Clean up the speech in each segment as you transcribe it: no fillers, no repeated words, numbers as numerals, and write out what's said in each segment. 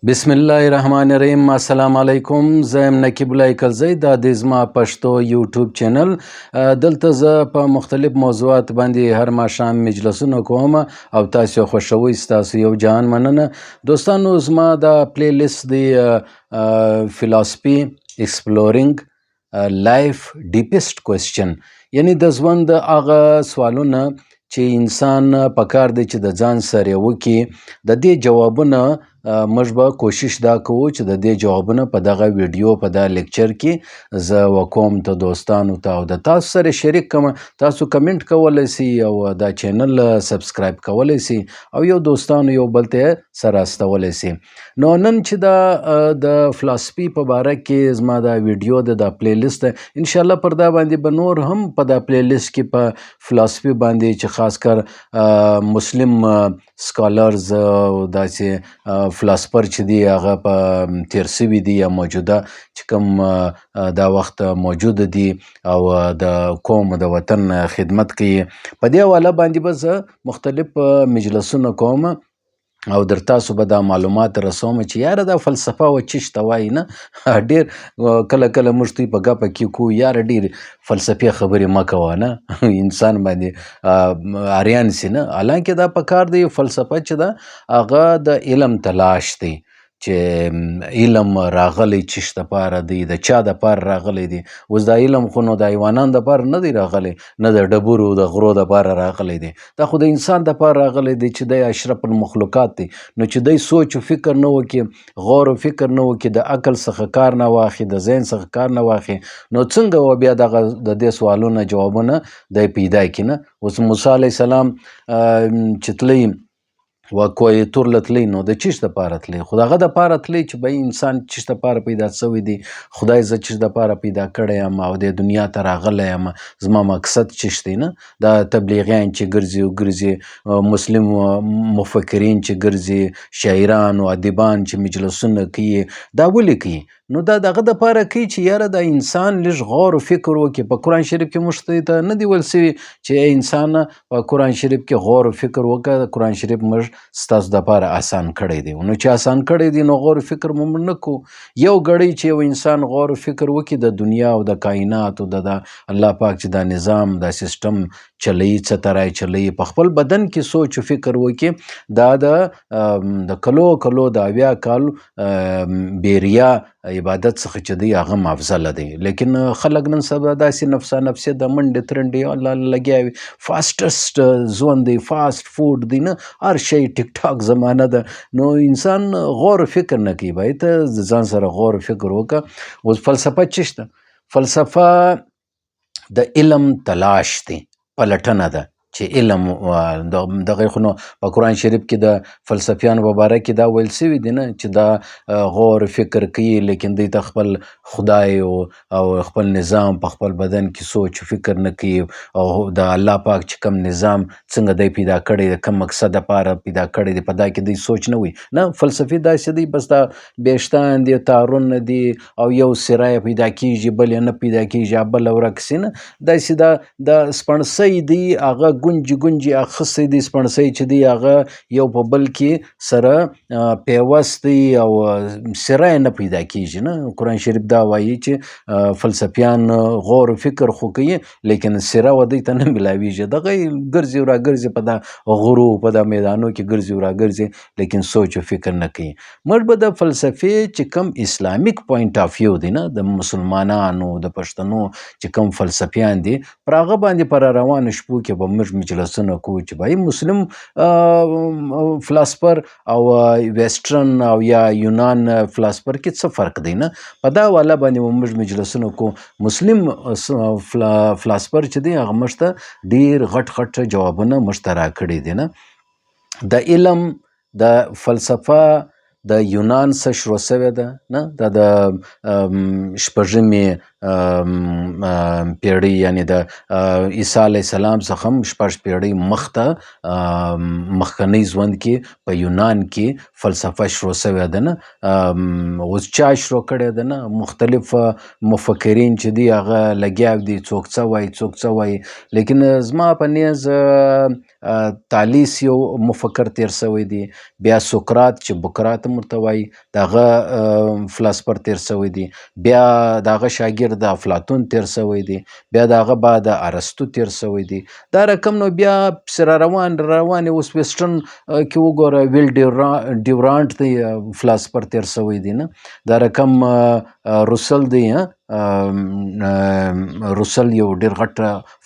بسم الله الرحمن الرحیم. السلام علیکم. زه یم نقیب الله کلزی. دا د زما پښتو یوټیوب چینل. دلته زه په مختلف موضوعات باندې هر ماښام مجلسونه کوم او تاسو یې خوښوئ. ستاسو یو جهان مننه. دوستانو، زما دا پلی لیست دی فلسفي ایکسپلورینګ لایف ډیپیسټ کوېسچن، یعنی د ژوند هغه سوالونه چې انسان پکار دی چې د ځان سره وکړي. د دې جوابونه موږ به کوشش دا کوو چې د دې جوابونه په دغه ویډیو په دا لیکچر کې زه وکوم ته دوستانو ته او د تاسو سره شریک کوم. تاسو کمنټ کولی سئ او دا چینل سبسکرایب کولی سئ او یو دوستانو یو بل ته سره استولی سئ. نو نن چې دا د فلسفي په باره کې زما دا ویډیو ده، دا پلی لیست ده، انشاءالله پر دا باندې به نور هم په دا پلی لیست کې په فلسفي باندې چې خاص کر مسلم سکالرز او داسې فلسفر چې دی هغه په تیر سوي دي یا موجوده چې کوم دا وخت موجود دي او د قوم د وطن خدمت کوي. په دې حواله باندې به زه مختلف مجلسونه کوم او در تاسو به دا معلومات رسوم چې یاره دا فلسفه و چیش ته وایي. نه ډېر کله کله موږ دوی په ګپه کې کوو یاره ډېر فلسفي خبرې مه کوه، نه انسان باندې اریان سي. نه حالانکه دا پکار دی فلسفه چې ده هغه د علم تلاش دی چې علم راغلی چیش دپاره دی، د چا دپاره راغلی دی. اوس دا علم خو نو د حیوانانو دپاره نه دی راغلی، نه د ډبرو د غرو دپاره راغلی دی، دا خو د انسان دپاره راغلی دی چې دی اشرف المخلوقات دی. نو چې دی سوچ و فکر نه وکړي، غور و فکر نه وکړي، د عقل څخه کار نه واخلي، د ذهن څخه کار نه واخلي، نو څنګه و بیا دغه د دې سوالونه جوابونه دی پیدا کړي. نه اوس موسی علیه السلام چې تللی و کوه تور له تللی، نو د چیش دپاره تللی؟ خو د هغه دپاره تللی چې به انسان چیش دپاره پیدا شوی دی، خدای زه چیش دپاره پیدا کړی یم او دې دنیا ته راغلی یم، زما مقصد چیش دی. نه دا تبلیغیان چې ګرځي او ګرځي، مسلم مفکرین چې ګرځي، شاعران او ادیبان چې مجلسونه کوي، دا ولې کوي؟ نو دا دغه دپاره کوي چې یاره دا انسان لږ غور و فکر وکړي. په قرآن شریف کې موږ ته نه دی ویل سوي چې انسان په قرآن شریف کې غور و فکر وکړه. قرآن شریف موږ ستاسو دپاره آسان کړی دی. نو چې آسان کړی دی نو غور و فکر مو نه کوو. یو ګړی چې یو انسان غور و فکر وکړي د دنیا او د کائناتو د الله پاک چې دا نظام دا سیسټم چلی، څه ترای چلی، په خپل بدن کې سوچ و فکر وکړي، دا د کلو کلو د 80 کال بیریا عبادت څخه چې دی هغه افضله دی. لیکن خلک نن سبا داسې نفسا نفسي د منډې ترنډې الله لګیا وي، فاسټسټ ژوند دی، فاسټ فوډ دی، نه هر شی ټیک ټاک زمانه ده. نو انسان غور و فکر نه کوي. باید ته ځان سره غور و فکر وکړه. اوس فلسفه چی شته؟ فلسفه د علم تلاش دی، پلټنه ده چې علم دغه خو نو په قرآن شریف کې د فلسفیانو په باره کې دا ویل سوي دي، نه چې دا غور فکر کوي لیکن دوی ته خپل خدای او خپل نظام په خپل بدن کې سوچ فکر نه کوي او د الله پاک چې کوم نظام څنګه دی پیدا کړی دی، کوم مقصد دپاره پیدا کړی دی، په دا کې دوی سوچ نه وي. نه فلسفي داسې دی بس دا بیشتان دی، تارونه دي او یو سره یې پیدا کېږي بل یې نه پیدا کېږي، بله ورک سي. نه داسې دا سپڼسی دی، هغه ګونجي ګونجي اخیستی دی، سپڼسی چې دی هغه یو په بل کې سره پیوست دی او سره یې نه پیدا کېږي. نه قرآن شریف دا وایي چې فلسفیان غور و فکر خو کوي لیکن سره و دوی ته نه میلاویږي. دغه ګرځي و راګرځي په دا غرو په دا میدانو کې ګرځي و راګرځي لیکن سوچ و فکر نه کوي. موږ به د فلسفې چې کوم اسلامیک پوینټ آف ویو دی، نه د مسلمانانو د پښتنو چې کوم فلسفیان دي، پر هغه باندې پر روانو شپو کې به موږ مجلسونه کوو چې بای مسلم فلسفر او ویسټرن او یا یونان فلسفر کې څه فرق دی. نه په دا حواله باندې موږ مجلسونه کوو. مسلم فلسفر چې دی هغه موږ ته ډېر غټ غټ جوابونه موږ ته راکړي دي. نه د علم د فلسفه د یونان څخه شروع شوې ده. نه دا د شپږمې پیړۍ یعنې د عیسی علیه السلام څخه هم 6 پیړۍ مخته مخکنی ژوند کې په یونان کې فلسفه شروع شوې ده نه. اوس چا شروع کړې ده نه، مختلف مفکرین چې دي هغه لګیا دي، څوک څه وایي څوک څه وایي. لیکن زما په نیز تالیس یو مفکر تیر شوی دی، بیا سقراط چې بوکرات هم ورته وایي د هغه فلاسفر تیر شوی دی، بیا د هغه شاګرد افلاطون تیر شوی دی، بیا د هغه بعد ارسطو تیر شوی دی. دا رقم نو بیا پسې را روان اوس ویسټرن کې وګوره ویل ډیورانټ دی فلاسفر تیر شوی دی نه. دا رقم روسل دی، روسل یو ډیر غټ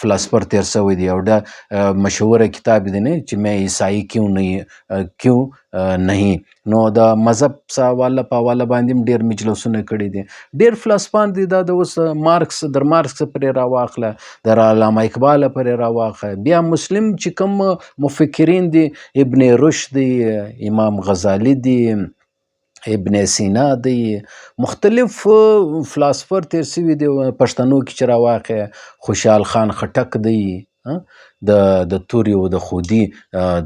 فلاسفر تیر شوی دی او دا مشهوره کتاب دی نه چې میں عیسائی کیوں نہیں. نو د مذهب په حواله باندې هم ډیر مجلسونه کړي دي، ډیر فلسفان دي. دا د اوس مارکس پرې راواخله، د علامه اقبال پرې راواخله، بیا مسلم چې کوم مفکرین دي، ابن رشد دی، امام غزالی دی، ابن سینا دی، مختلف فلاسفر تیر شوي دي. پښتنو کې چې راواخې خوشحال خان خټک دی، د توري او د خودي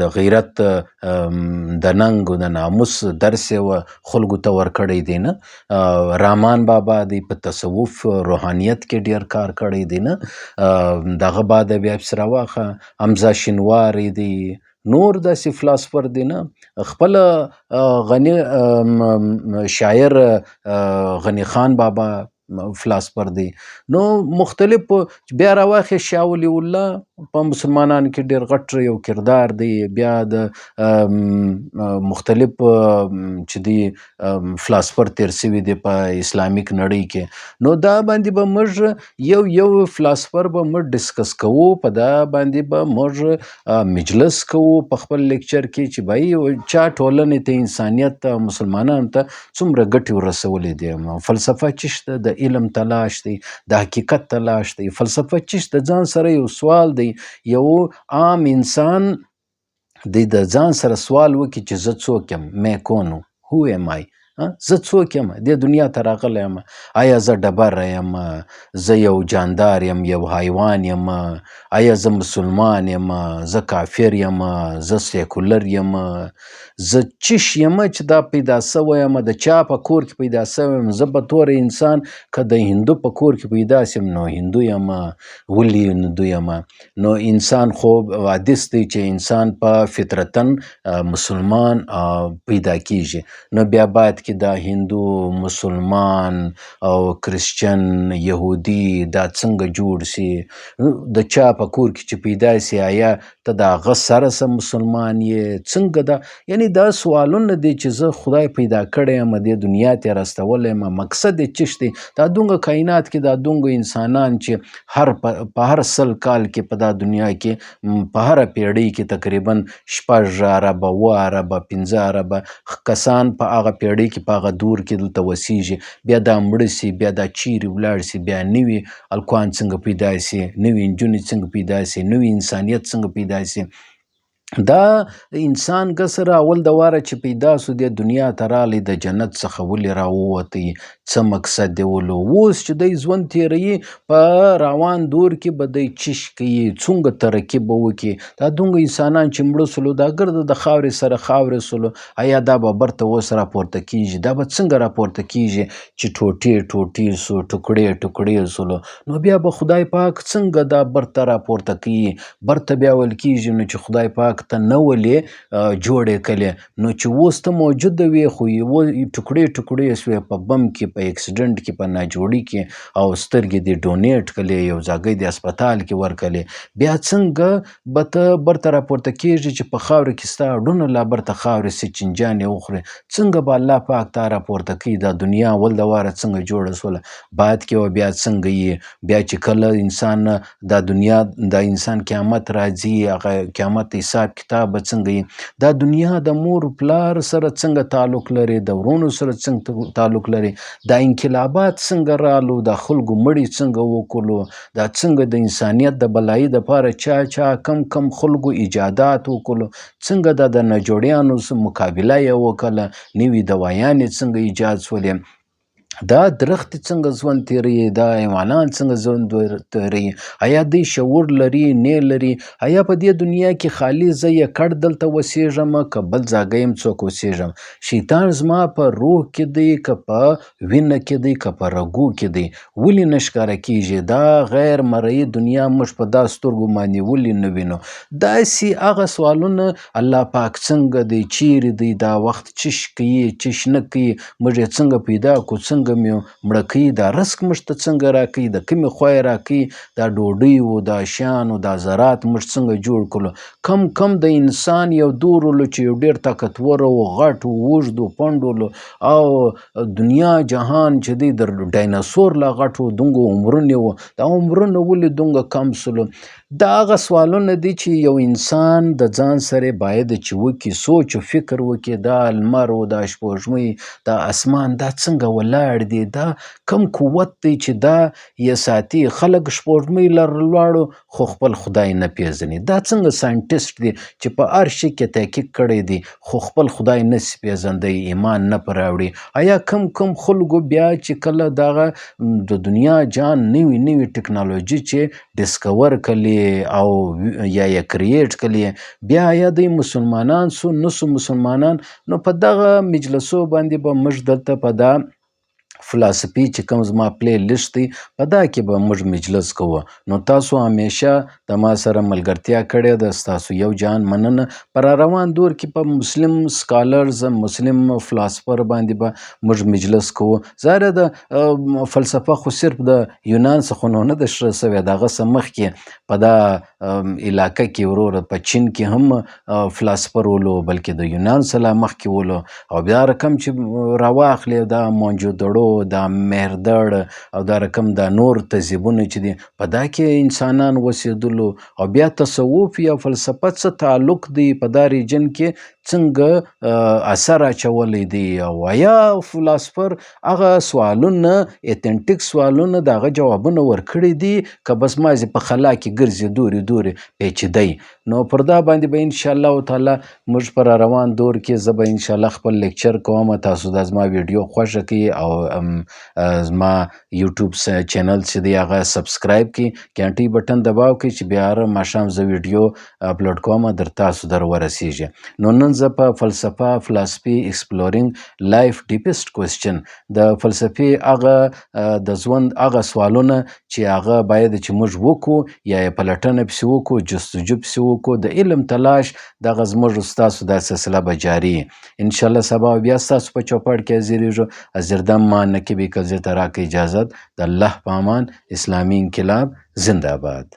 د غیرت د ننګ او د ناموس درس یې خلکو ته ورکړی دی نه. رامان بابا دی په تصوف روحانیت کې ډیر کار کړی دی نه. دغه بعد بیا پسې راواخه حمزه شینواری دی، نور داسې فلاسفر دی نه. خپل غنی شاعر غنی خان بابا فلاسفر دی. نو مختلف بیا راواخې شاه ولی الله په مسلمانانو کې ډیر غټ یو کردار دی. بیا د مختلف چې دی فلاسفر تیر شوي دی په اسلامیک نړۍ کې. نو دا باندې به موږ یو فلاسفر به موږ ډسکس کوو، په دا باندې به موږ مجلس کوو په خپل لیکچر کې چې بھائی چا ټولنې ته، انسانیت ته، مسلمانانو ته څومره ګټې ورسولې دي. فلسفه چې شته د علم تلاش دی، د حقیقت تلاش دی. فلسفه چې د ځان سره یو سوال دی، یو عام انسان دی د ځان سره سوال وکړي چې زه څوک یم، مې کون هو ام آی، زه څوک یم، دې دنیا ته راغلی یم. آیا زه ډبره یم، زه یو جاندار یم، یو حیوان یم، آیا زه مسلمان یم، زه کافر یم، زه سیکولر یم، زه چش یم چې دا پیدا سوی یم، د چا په کور کې پیدا سوی یم. زه به طور انسان که د هندو په کور کې پیدا سیم نو هندو یم، ولې هندو یم؟ نو انسان خو حدیث دی چې انسان په فطرتن مسلمان پیدا کیږي. نو بیا باید کې دا هندو، مسلمان او کرسچن، یهودي دا څنګه جوړ سي؟ د چا په کور کې چې پیدا سي آیا ته د هغه سره مسلمان یې؟ څنګه دا؟ یعنی دا سوالونه دي چې زه خدای پیدا کړی یم، دې دنیا ته راستولی یم، مقصد یې څه دی؟ دا دومره کائنات کې دا دومره انسانان چې په هر 100 کال کې په دا دنیا کې په هره پیړۍ کې تقریبا 6 اربه 7 اربه 15 اربه کسان په هغه پیړۍ کې په هغه دور کې دلته وسیږي. بیا دا مړه سي، بیا دا چیرې ولاړ سي، بیا نوي الکوان څنګه پیدا سي، نوي نجونې څنګه پیدا سي، نوي انسانیت څنګه پیدا سي. دا انسان کسر اول د واره چې پیدا سو د دنیا ته رالی، د جنت څخه ولې راووتی، څه مقصد دی ولو؟ اوس چې دی ژوند تیروي په روان دور کې به دی چش کوي، څنګه ترقي به وکړي؟ دا دومره انسانان چې مړه سولو، دا ګرده د خاورې سره خاورې سولو، آیا دا به برته اوس راپورته کیږي؟ دا به څنګه راپورته کیږي چې ټوټې سو، ټوکړې سولو؟ نو بیا به خدای پاک څنګه دا برته راپورته کوي؟ برته بیا ول کیږي نو چې خدای پاک ته نه ولې جوړې کړې، نو چې اوس ته موجوده وي خو ټوکړې سوې په بم کې، په اکسیډنټ کې، په ناجوړي کې، او سترګې دې ډونیټ کړلې، یو ځای د هسپتال کې ورکړلې، بیا څنګه به ته برته راپورته کېږي چې په خاوره کې ستا اډونه لا برته خاورې سي، چینجانې وخورې؟ څنګه به الله پاک تا راپورته کوي؟ دا دنیا ول د واره څنګه جوړه سوله؟ بعد کې بیا څنګه یې بیا چې کله انسان دا دنیا د انسان قیامت راځي، هغه قیامت حساب کتاب به څنګه یي؟ دا دنیا د مور پلار سره څنګه تعلق لري، د ورونو سره څنګه تعلق لري؟ دا انقلابات څنګه رالو؟ دا خلکو مړي څنګه وکړو؟ دا څنګه د انسانیت د بلایي دپاره چا کم خلکو ایجادات وکړو؟ څنګه د ناجوړیانو مقابله یې وکړله؟ نوي دوایانې څنګه ایجاد سولې؟ دا درختې څنګه ژوند تېروي، دا حیوانات څنګه ژوند تېروي، آیا دوی شعور لري نه لري، آیا په دې دنیا کې خالي زه یې کډ دلته اوسېږم که بل ځای یم څوک اوسېږم. شیطان زما په روح کې دی که په وینه کې دی که په رګو کې دی، ولې نه ښکاره کېږي؟ دا غیر مرئي دنیا موږ په دا سترګو باندې ولې نه وینو؟ داسې هغه سوالونه الله پاک څنګه دی، چیرې دی، دا وخت چش کوي چش نه کوي، موږ یې څنګه پیدا کړو، څنګه مې مړه کوي، دا رزق موږ ته څنګه راکوي، د کومې خوا یې راکوي، دا ډوډۍ و دا شیان و دا زراعت موږ څنګه جوړ کړلو، کم د انسان یو دورلو چې یو ډېر طاقتور و غټ و اوږد و پنډ ولو، او دنیا جهان چې دی د ډایناسور لا غټ و، دومره عمرونه و، دا عمرونه ولې دومره کم سلو؟ دا هغه سوالونه دي چې یو انسان د ځان سره باید چې وکړي، سوچ و فکر وکړي، دا لمر و دا سپوږمۍ دا اسمان دا څنګه ولاړ دی، دا کم قوت دی چې دا یې ساتي. خلک سپوږمۍ لوړو خو خپل خدای نه پیژني. دا څنګه ساینټیسټ دی چې په هر شي کې تحقیق کړی دی خو خپل خدای نسی پیژندی، ایمان نه پرې راوړي؟ آیا کم خلکو بیا چې کله دغه د دنیا جان نوي ټکنالوژي چې ډسکور کړي او یا یې کریټ کړي، بیا یا دوی مسلمانان سو نه سو مسلمانان، نو په دغه مجلسو باندې به موږ دلته په دا فلسفي چې کوم زما پلی لیست دی په دا کې به موږ مجلس کوو. نو تاسو همیشه د ما سره ملګرتیا کړې ده، ستاسو یو جان مننه. پر روان دور کې په مسلم سکالرز مسلم فلسفر باندې به موږ مجلس کوو. ظاهره د فلسفه خو صرف د یونان څخه نو نه ده شروع سوې، د هغه څه مخکې په دا علاقه کې وروره په چین کې هم فلسفر ولو، بلکې د یونان څخه مخکې ولو، او بیا رقم چې راواخلې دا موجودړو دا مهردړ او دا رقم دا نور تهذیبونه چې دي په دا کې انسانان اوسېدلو، او بیا تصوف یا فلسفه څه تعلق دی په دا ریجن کې، څنګه اثر اچولی دی، او آیا فلسفر هغه سوالونه اتنټیک سوالونه د هغه جوابونه ورکړي دي که بس مازې په خلا کې ګرځي دورې پیچیدی؟ نو پر دا باندې به انشاءالله تعالی موږ پر روان دور کې زه به انشاءالله خپل لیکچر کوم. تاسو دا زما ویډیو خوښه کړئ او زما یوټیوب چینل چې دی هغه سبسکرایب کړئ، کانټۍ بټن دباو کړئ چې بیا هر ماښام زه ویډیو اپلوډ کوم در تاسو در ورسیږي. نو نن زه په فلسفه فلسفي ایکسپلورینګ لایف ډیپسټ کوېسچن د فلسفي هغه د ژوند هغه سوالونه چې هغه باید چې موږ وکړو یا یې پلټنه پسې وکړو، جستجو پسې وکړو، د علم تلاش دغه زموږ ستاسو دا سلسله به جاري انشاءالله. سبا بیا ستاسو په چوپړ کې حاضرېږو. حاضردم ما نقیب کلزې ته راکړئ اجازت. د الله په امان. اسلامي انقلاب زنده باد.